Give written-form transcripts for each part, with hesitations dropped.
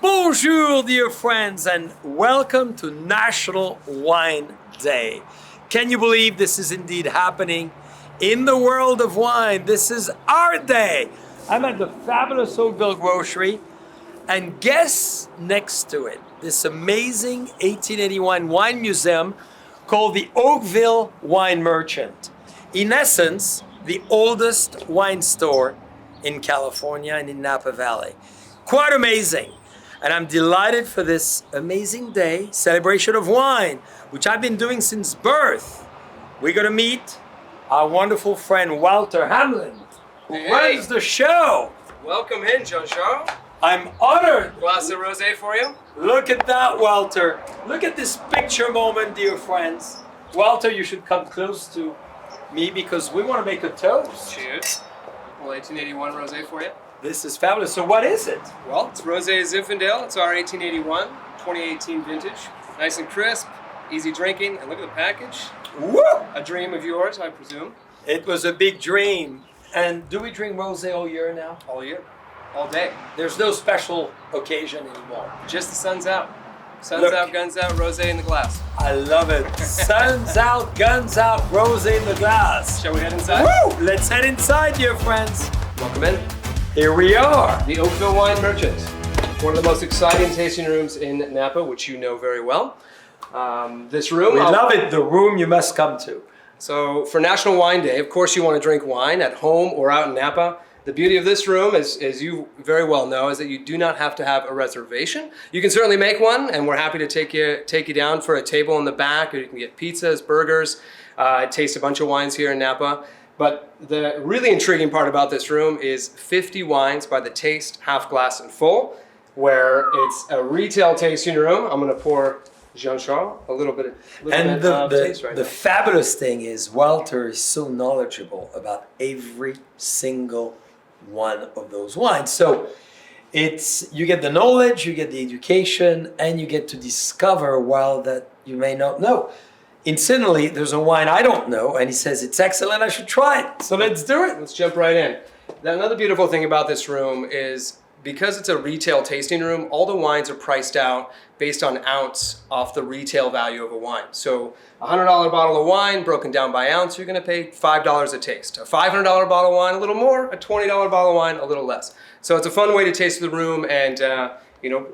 Bonjour, dear friends, and welcome to National Wine Day. Can you believe this is indeed happening in the world of wine? This is our day. I'm at the fabulous Oakville grocery, and guess next to it, this amazing 1881 wine museum called the Oakville Wine Merchant. In essence, the oldest wine store in California and in Napa Valley. Quite amazing. And I'm delighted for this amazing day, celebration of wine, which I've been doing since birth. We're gonna meet our wonderful friend Walter Hamlin, who runs the show. Welcome in, Jean-Charles. I'm honored. Glass of rosé for you. Look at that, Walter. Look at this picture moment, dear friends. Walter, you should come close to me because we want to make a toast. Cheers. Well, 1881 rosé for you. This is fabulous. So what is it? Well, it's Rosé Zinfandel. It's our 1881, 2018 vintage. Nice and crisp, easy drinking, and look at the package. Woo! A dream of yours, I presume. It was a big dream. And do we drink rosé all year now? All year, all day. There's no special occasion anymore. Just the sun's out. Sun's Look. out, guns out, rosé in the glass. I love it. Sun's out, guns out, rosé in the glass. Shall we head inside? Woo! Let's head inside, dear friends. Welcome in. Here we are. The Oakville Wine Merchant. One of the most exciting tasting rooms in Napa, which you know very well. This room. We love it. The room you must come to. So for National Wine Day, of course you want to drink wine at home or out in Napa. The beauty of this room, as you very well know, is that you do not have to have a reservation. You can certainly make one, and we're happy to take you down for a table in the back, or you can get pizzas, burgers, taste a bunch of wines here in Napa. But the really intriguing part about this room is 50 wines by the taste, half glass and full, where it's a retail tasting room. I'm going to pour Jean-Charles a little bit of taste right now. The fabulous thing is Walter is so knowledgeable about every single one of those wines. So you get the knowledge, you get the education, and you get to discover while that you may not know. Incidentally, there's a wine I don't know, and he says it's excellent, I should try it. So let's do it. Let's jump right in. Now, another beautiful thing about this room is because it's a retail tasting room, all the wines are priced out based on ounce off the retail value of a wine. So a $100 bottle of wine broken down by ounce, you're gonna pay $5 a taste. A $500 bottle of wine, a little more. A $20 bottle of wine, a little less. So it's a fun way to taste the room and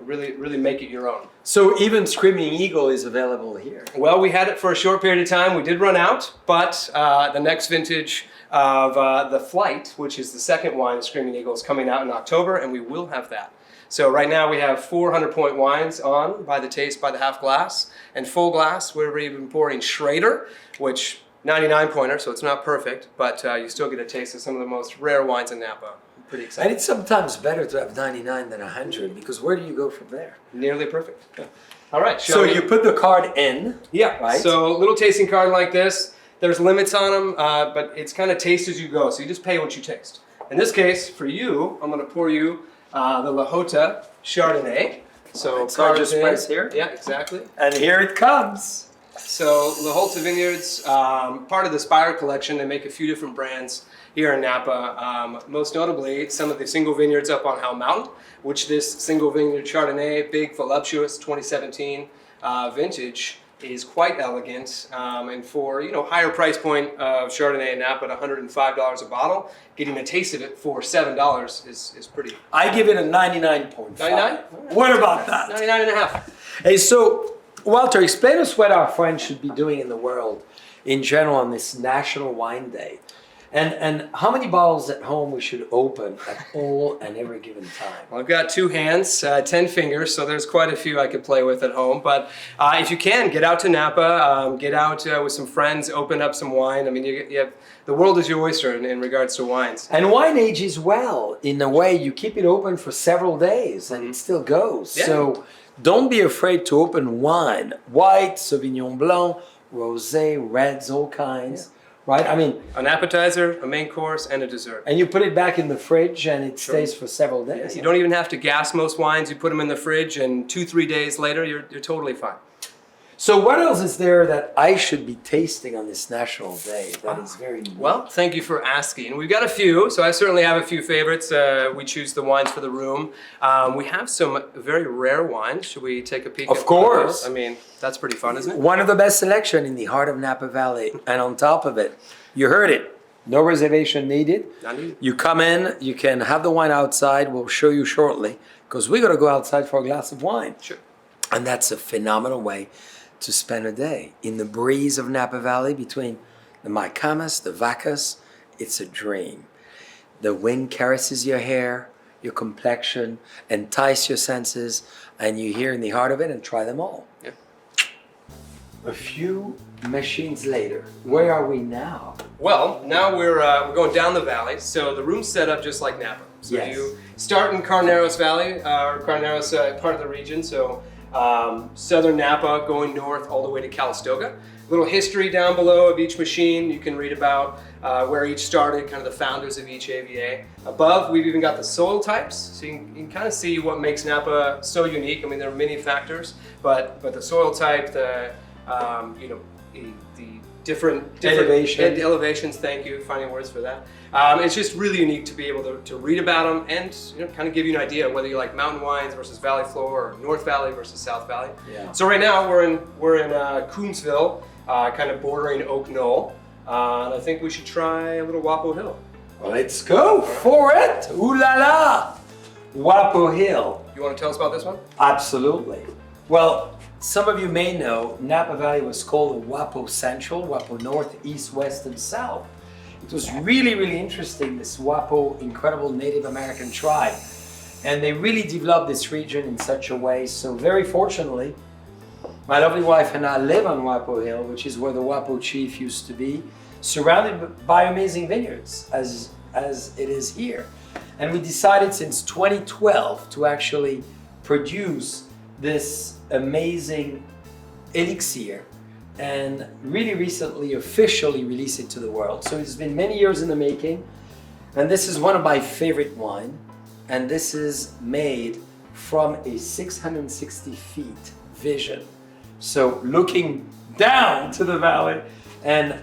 really make it your own. So even Screaming Eagle is available here. Well, we had it for a short period of time. We did run out, but the next vintage of the Flight, which is the second wine of Screaming Eagle, is coming out in October, and we will have that. So right now we have 400-point wines on by the taste, by the half glass, and full glass. We're even pouring Schrader, which 99-pointer, so it's not perfect, but you still get a taste of some of the most rare wines in Napa. Pretty excited. And it's sometimes better to have 99 than 100 because where do you go from there? Nearly perfect. All right. So you put the card in. Yeah. Right. So a little tasting card like this. There's limits on them, but it's kind of taste as you go. So you just pay what you taste. In this case, for you, I'm going to pour you the Lahota Chardonnay. So right, just press here. Yeah, exactly. And here it comes. So Lahota Vineyards, part of the Spire collection, they make a few different brands here in Napa. Most notably, some of the single vineyards up on Howell Mountain, which this single vineyard Chardonnay, big, voluptuous 2017 vintage, is quite elegant. And for higher price point of Chardonnay in Napa at $105 a bottle, getting a taste of it for $7 is pretty. I give it a 99.5. 99? What about that? 99 and a half. Hey, so Walter, explain us what our friends should be doing in the world in general on this National Wine Day. And how many bottles at home we should open at all and every given time? Well, I've got 2 hands, 10 fingers, so there's quite a few I could play with at home. But if you can, get out to Napa, get out with some friends, open up some wine. I mean, you have, the world is your oyster in regards to wines. And wine ages well. In a way, you keep it open for several days and it still goes. Yeah. So don't be afraid to open wine. White, Sauvignon Blanc, Rosé, reds, all kinds. Yeah. Right? I mean, an appetizer, a main course, and a dessert. And you put it back in the fridge and it stays for several days. Yes, you don't even have to gas most wines. You put them in the fridge and 2-3 days later, you're totally fine. So what else is there that I should be tasting on this National Day that is very unique? Well, thank you for asking. We've got a few, so I certainly have a few favorites. We choose the wines for the room. We have some very rare wines. Should we take a peek? Of at course. those? I mean, that's pretty fun, isn't it? One of the best selection in the heart of Napa Valley. And on top of it, you heard it, no reservation needed. Not needed. You come in, you can have the wine outside. We'll show you shortly because we're going to go outside for a glass of wine. Sure. And that's a phenomenal way to spend a day in the breeze of Napa Valley between the Maicamas, the Vacas. It's a dream. The wind caresses your hair, your complexion, entice your senses, and you're here in the heart of it and try them all. Yeah. A few machines later, where are we now? Well, now we're going down the valley, so the room's set up just like Napa. So Yes. you start in Carneros Valley, or Carneros part of the region, so southern Napa going north all the way to Calistoga. A little history down below of each machine. You can read about where each started, kind of the founders of each AVA. Above, we've even got the soil types, so you can kind of see what makes Napa so unique. I mean, there are many factors, but the soil type, the different elevations. Thank you, finding words for that. It's just really unique to be able to read about them and kind of give you an idea whether you like mountain wines versus valley floor or North Valley versus South Valley. Yeah. So right now we're in Coombsville, kind of bordering Oak Knoll, and I think we should try a little Wapo Hill. Well, let's go for it. Ooh la la. Wapo Hill. You want to tell us about this one? Absolutely. Well, some of you may know Napa Valley was called the Wapo Central, Wapo North, East, West, and South. It was really, really interesting, this Wapo incredible Native American tribe. And they really developed this region in such a way. So very fortunately, my lovely wife and I live on Wapo Hill, which is where the Wapo chief used to be, surrounded by amazing vineyards, as it is here. And we decided since 2012 to actually produce this amazing elixir and really recently officially release it to the world. So it's been many years in the making, and this is one of my favorite wine, and this is made from a 660 feet vision. So looking down to the valley, and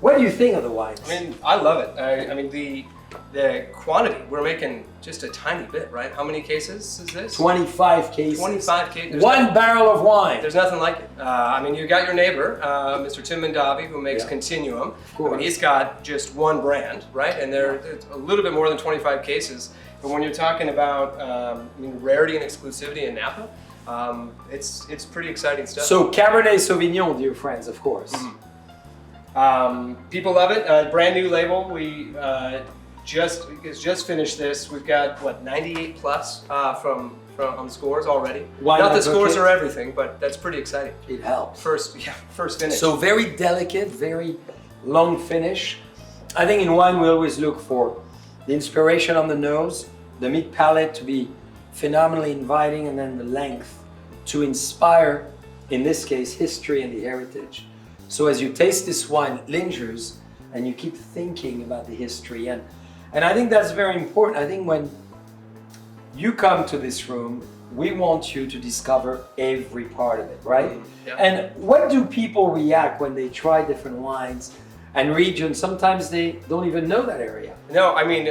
what do you think of the wines? I mean, I love it. I mean, the quantity, we're making just a tiny bit, right? How many cases is this? 25 cases. 25 cases. One barrel of wine. There's nothing like it. I mean, you got your neighbor, Mr. Tim Mandavi, who makes Continuum. I mean, he's got just one brand, right? And there's a little bit more than 25 cases. But when you're talking about rarity and exclusivity in Napa, it's pretty exciting stuff. So Cabernet Sauvignon, dear friends, of course. Mm-hmm. People love it. Brand new label. We just finished this. We've got 98 plus from on the scores already. Not the scores are everything, but that's pretty exciting. It helps. First finish. So very delicate, very long finish. I think in wine we always look for the inspiration on the nose, the meat palate to be phenomenally inviting, and then the length to inspire, in this case, history and the heritage. So as you taste this wine, it lingers and you keep thinking about the history. And I think that's very important. I think when you come to this room, we want you to discover every part of it, right? Yeah. And what do people react when they try different wines and regions? Sometimes they don't even know that area. No, I mean,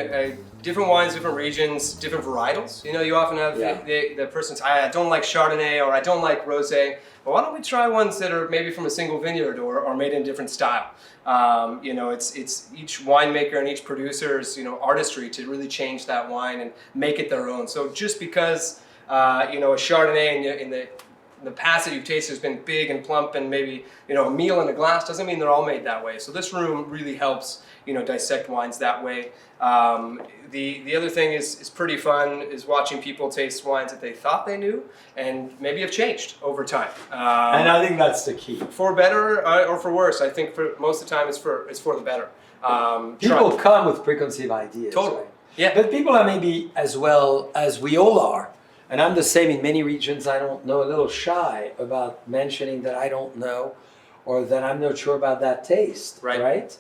different wines, different regions, different varietals. You often have the person say, I don't like Chardonnay or I don't like Rosé. Well, why don't we try ones that are maybe from a single vineyard or made in a different style? It's each winemaker and each producer's artistry to really change that wine and make it their own. So just because a Chardonnay in the past that you've tasted has been big and plump and maybe a meal in a glass doesn't mean they're all made that way. So this room really helps dissect wines that way. The other thing is pretty fun is watching people taste wines that they thought they knew and maybe have changed over time. And I think that's the key. For better or for worse, I think for most of the time it's for the better. People come with preconceived ideas. Totally. Right? Yeah. But people are maybe, as well as we all are, and I'm the same in many regions, I don't know, a little shy about mentioning that I don't know or that I'm not sure about that taste. Right.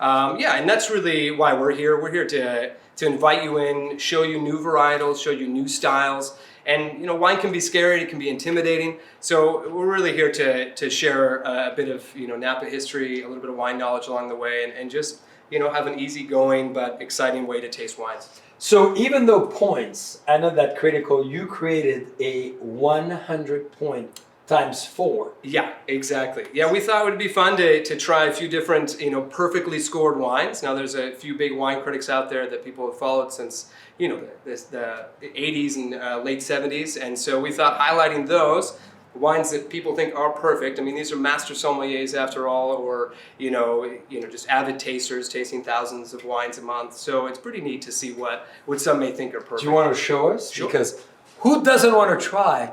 And that's really why we're here. We're here to invite you in, show you new varietals, show you new styles, And wine can be scary, it can be intimidating. So we're really here to share a bit of Napa history, a little bit of wine knowledge along the way, and just have an easygoing but exciting way to taste wines. So even though points are not that critical, you created a 100 point times 4. Yeah, exactly. Yeah, we thought it would be fun to try a few different, perfectly scored wines. Now, there's a few big wine critics out there that people have followed since, the 80s and late 70s. And so we thought highlighting those wines that people think are perfect. I mean, these are master sommeliers after all, or, just avid tasters tasting thousands of wines a month. So it's pretty neat to see what some may think are perfect. Do you want to show us? Sure. Because who doesn't want to try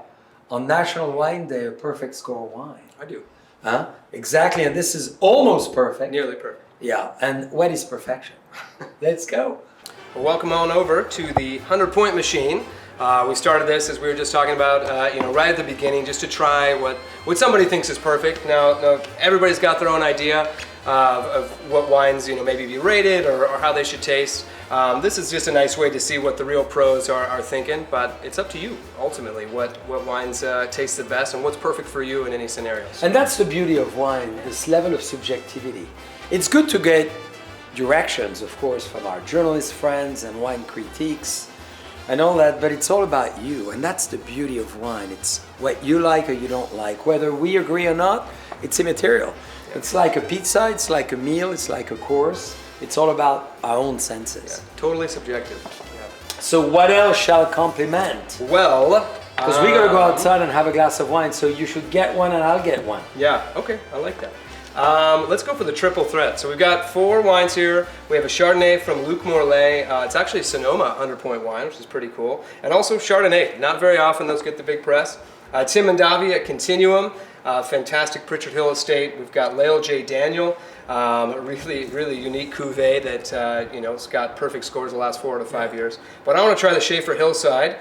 on National Wine Day a perfect score wine? I do. Huh? Exactly, and this is almost perfect. Nearly perfect. Yeah, and what is perfection? Let's go. Well, welcome on over to the 100-point machine. We started this, as we were just talking about, right at the beginning, just to try what somebody thinks is perfect. Now everybody's got their own idea of what wines, maybe be rated or how they should taste. This is just a nice way to see what the real pros are thinking, but it's up to you, ultimately, what wines taste the best and what's perfect for you in any scenarios. And that's the beauty of wine, this level of subjectivity. It's good to get directions, of course, from our journalist friends and wine critiques and all that, but it's all about you, and that's the beauty of wine. It's what you like or you don't like. Whether we agree or not, it's immaterial. It's like a pizza, it's like a meal, it's like a course. It's all about our own senses. Yeah, totally subjective. Yeah. So what else shall complement? Well, because we're gonna go outside and have a glass of wine, so you should get one and I'll get one. Yeah, okay, I like that. Let's go for the triple threat. So we've got 4 wines here. We have a Chardonnay from Luc Morlaix. It's actually a Sonoma 100-point wine, which is pretty cool. And also Chardonnay. Not very often those get the big press. Tim and Davi at Continuum. Fantastic Pritchard Hill estate. We've got Lael J. Daniel. A really unique cuvee that it's got perfect scores the last 4 to 5 years. But I want to try the Schaefer Hillside.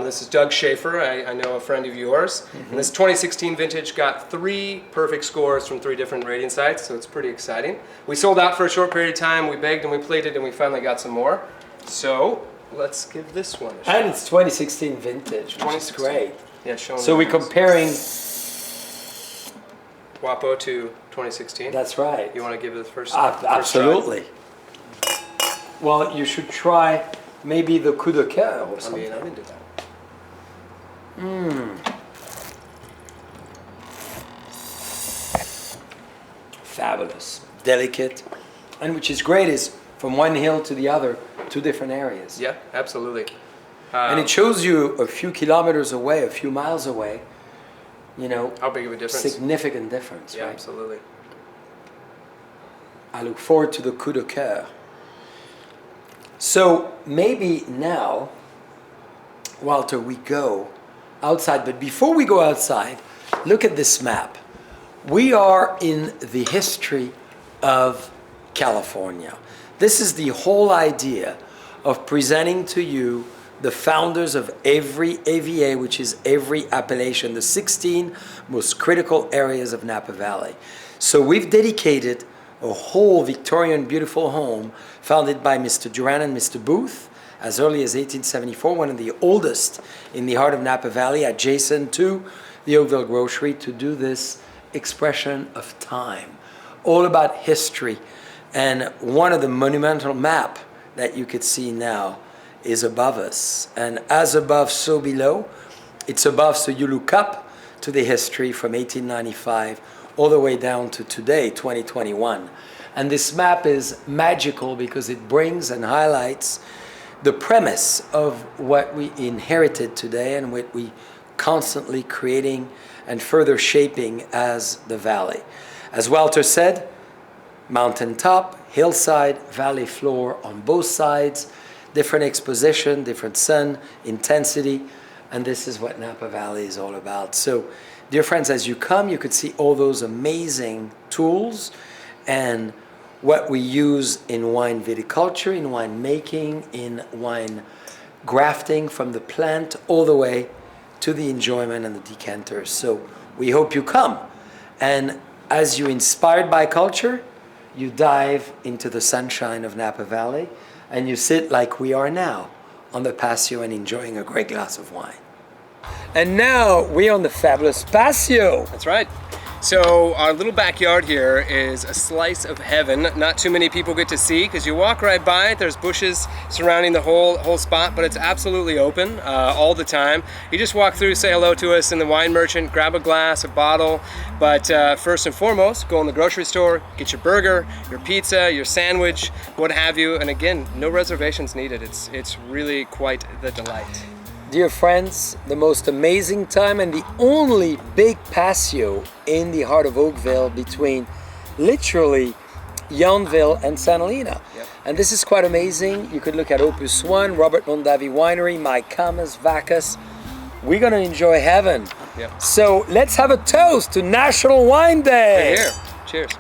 This is Doug Schaefer, I know a friend of yours. Mm-hmm. And this 2016 vintage got 3 perfect scores from 3 different rating sites, so it's pretty exciting. We sold out for a short period of time. We begged and we pleaded, and we finally got some more. So let's give this one a shot. And it's 2016 vintage, which is great. Yeah, so we're comparing Wapo to 2016. That's right. You want to give it the first? Absolutely. Well, you should try maybe the coup de coeur or something. I mean, I'm into that. Fabulous, delicate, and which is great is from one hill to the other, 2 different areas. Yeah, absolutely. And it shows you a few kilometers away, a few miles away, how big of a difference? Significant difference, yeah, right? Absolutely. I look forward to the coup de coeur. So maybe now, Walter, we go outside. But before we go outside, look at this map. We are in the history of California. This is the whole idea of presenting to you the founders of every AVA, which is every appellation, the 16 most critical areas of Napa Valley. So we've dedicated a whole Victorian beautiful home founded by Mr. Duran and Mr. Booth as early as 1874, one of the oldest in the heart of Napa Valley, adjacent to the Oakville grocery, to do this expression of time, all about history. And one of the monumental map that you could see now is above us. And as above, so below. It's above, so you look up to the history from 1895 all the way down to today, 2021. And this map is magical because it brings and highlights the premise of what we inherited today and what we constantly creating and further shaping as the valley. As Walter said, mountaintop, hillside, valley floor on both sides, different exposition, different sun intensity, and this is what Napa Valley is all about. So, dear friends, as you come, you could see all those amazing tools and what we use in wine viticulture, in wine making, in wine grafting, from the plant all the way to the enjoyment and the decanters. So we hope you come. And as you're inspired by culture, you dive into the sunshine of Napa Valley and you sit like we are now on the patio and enjoying a great glass of wine. And now we're on the fabulous patio. That's right. So our little backyard here is a slice of heaven. Not too many people get to see because you walk right by it. There's bushes surrounding the whole spot, but it's absolutely open all the time. You just walk through, say hello to us in the wine merchant, grab a glass, a bottle. But first and foremost, go in the grocery store, get your burger, your pizza, your sandwich, what have you. And again, no reservations needed. It's really quite the delight. Dear friends, the most amazing time and the only big patio in the heart of Oakville between literally Yountville and Santa Helena. Yep. And this is quite amazing. You could look at Opus One, Robert Mondavi Winery, Mike Kamas, Vacas. We're gonna enjoy heaven. Yep. So let's have a toast to National Wine Day. Here, cheers.